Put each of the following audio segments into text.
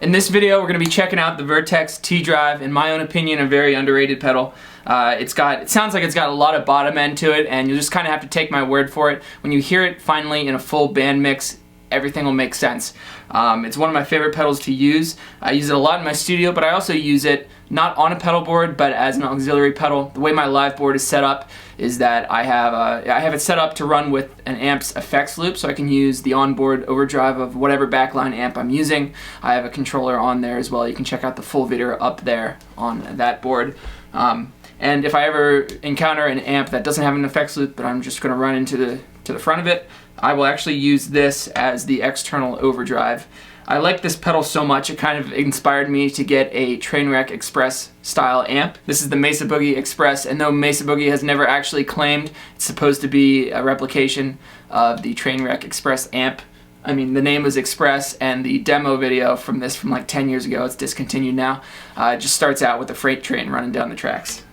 In this video, we're going to be checking out the Vertex T-Drive. In my own opinion, a very underrated pedal. It sounds like it's got a lot of bottom end to it, and you'll just kind of have to take my word for it. When you hear it finally in a full band mix, everything will make sense. It's one of my favorite pedals to use. I use it a lot in my studio, but I also use it not on a pedal board, but as an auxiliary pedal. The way my live board is set up is that I have it set up to run with an amp's effects loop, so I can use the onboard overdrive of whatever backline amp I'm using. I have a controller on there as well. You can check out the full video up there on that board. And if I ever encounter an amp that doesn't have an effects loop, but I'm just going to run into the front of it, I will actually use this as the external overdrive. I like this pedal so much, it kind of inspired me to get a Trainwreck Express style amp. This is the Mesa Boogie Express, and though Mesa Boogie has never actually claimed it's supposed to be a replication of the Trainwreck Express amp, I mean, the name was Express, and the demo video from like 10 years ago, it's discontinued now, it just starts out with a freight train running down the tracks.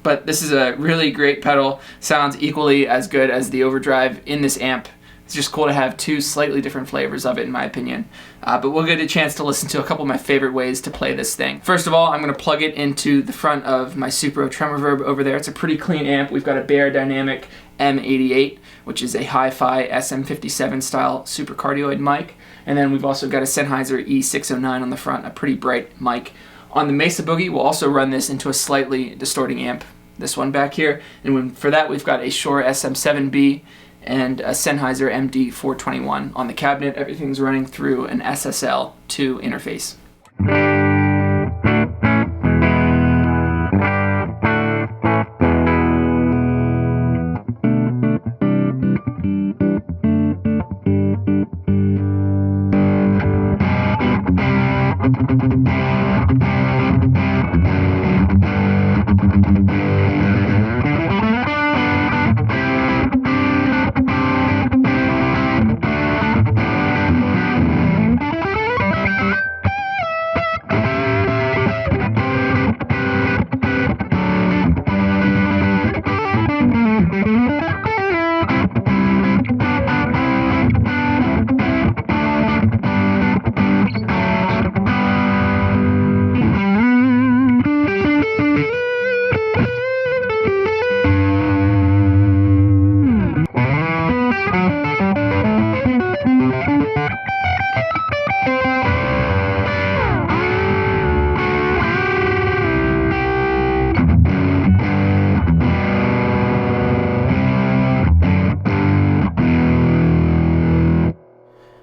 But this is a really great pedal, sounds equally as good as the overdrive in this amp. It's just cool to have two slightly different flavors of it, in my opinion. But we'll get a chance to listen to a couple of my favorite ways to play this thing. First of all, I'm going to plug it into the front of my Supro tremor reverb over there. It's a pretty clean amp. We've got a Bear Dynamic M88, which is a hi-fi SM57 style super cardioid mic. And then we've also got a Sennheiser E609 on the front, a pretty bright mic. On the Mesa Boogie, we'll also run this into a slightly distorting amp, this one back here. And for that, we've got a Shure SM7B and a Sennheiser MD421 on the cabinet. Everything's running through an SSL2 interface.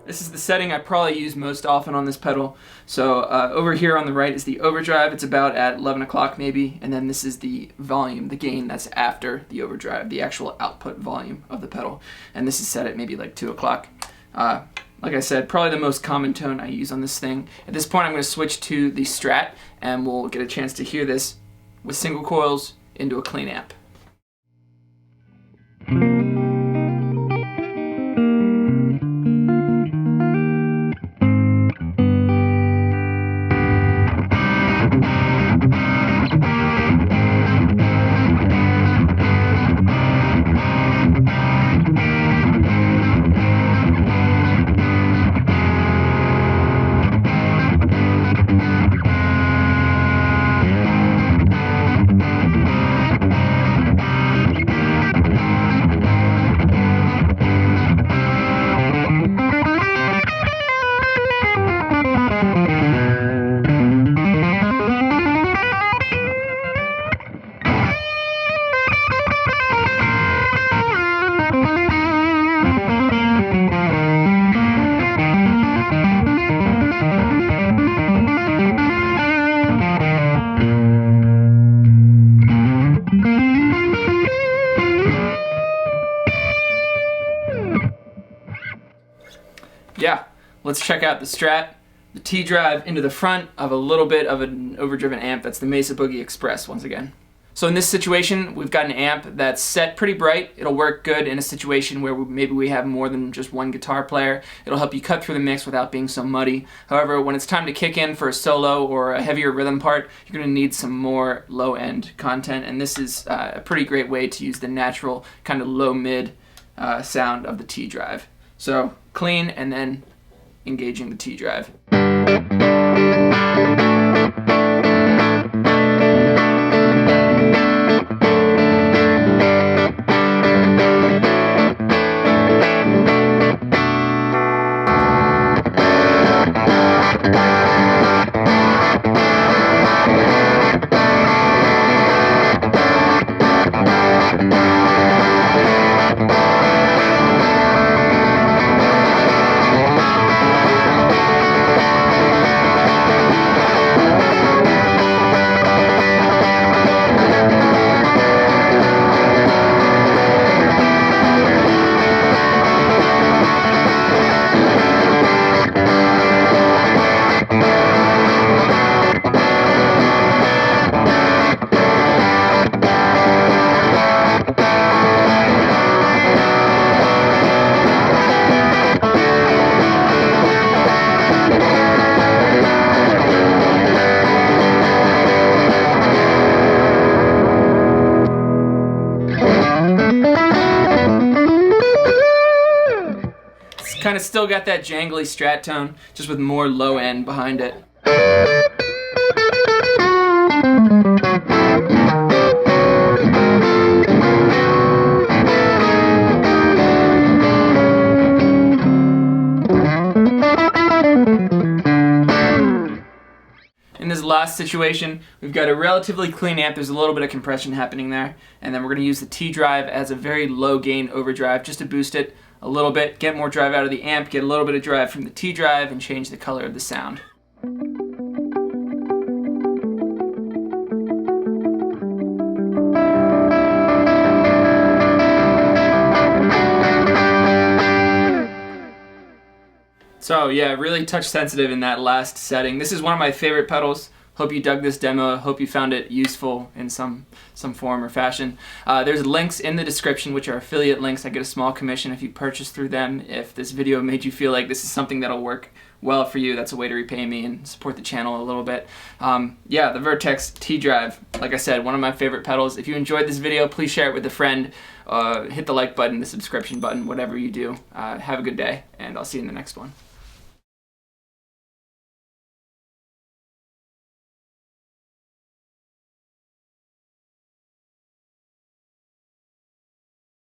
This is the setting I probably use most often on this pedal. So over here on the right is the overdrive. It's about at 11 o'clock maybe, and then this is the volume, the gain that's after the overdrive, the actual output volume of the pedal. And this is set at maybe like 2 o'clock. Like I said, probably the most common tone I use on this thing. At this point I'm going to switch to the Strat, and we'll get a chance to hear this with single coils into a clean amp. Yeah, let's check out the Strat, the T-Drive into the front of a little bit of an overdriven amp. That's the Mesa Boogie Express once again. So in this situation, we've got an amp that's set pretty bright. It'll work good in a situation where maybe we have more than just one guitar player. It'll help you cut through the mix without being so muddy. However, when it's time to kick in for a solo or a heavier rhythm part, you're going to need some more low-end content, and this is a pretty great way to use the natural kind of low-mid sound of the T-Drive. So clean and then engaging the T-Drive. Kind of still got that jangly strat tone, just with more low end behind it. In this last situation, we've got a relatively clean amp. There's a little bit of compression happening there, and then we're going to use the T-Drive as a very low gain overdrive just to boost it a little bit, get more drive out of the amp, get a little bit of drive from the T-Drive, and change the color of the sound. So yeah, really touch sensitive in that last setting. This is one of my favorite pedals. Hope you dug this demo. Hope you found it useful in some form or fashion. There's links in the description, which are affiliate links. I get a small commission if you purchase through them. If this video made you feel like this is something that'll work well for you, that's a way to repay me and support the channel a little bit. Yeah, the Vertex T-Drive, like I said, one of my favorite pedals. If you enjoyed this video, please share it with a friend. Hit the like button, the subscription button, whatever you do. Have a good day, and I'll see you in the next one.